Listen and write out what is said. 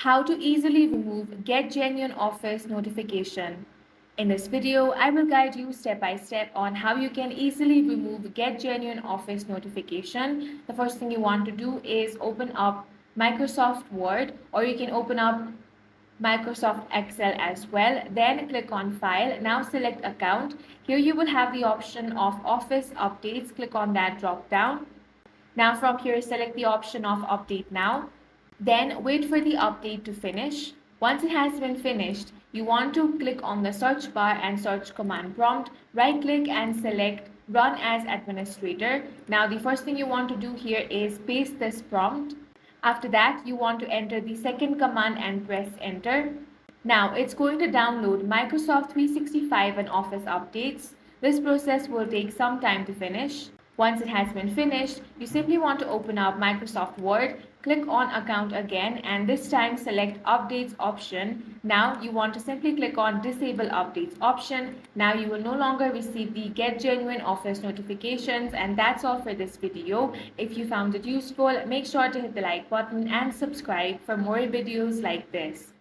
How to easily remove Get Genuine Office notification. In this video, I will guide you step by step on how you can easily remove Get Genuine Office notification. The first thing you want to do is open up Microsoft Word, or you can open up Microsoft Excel as well. Then click on File. Now select Account. Here you will have the option of Office Updates. Click on that drop down. Now from here, select the option of Update Now. Then wait for the update to finish. Once it has been finished, you want to click on the search bar and search command prompt. Right click and select Run as Administrator. Now the first thing you want to do here is paste this prompt. After that, you want to enter the second command and press enter. Now it's going to download Microsoft 365 and Office updates. This process will take some time to finish. Once it has been finished, you simply want to open up Microsoft Word, click on Account again, and this time select Updates option. Now you want to simply click on Disable Updates option. Now you will no longer receive the Get Genuine Office notifications, and that's all for this video. If you found it useful, make sure to hit the like button and subscribe for more videos like this.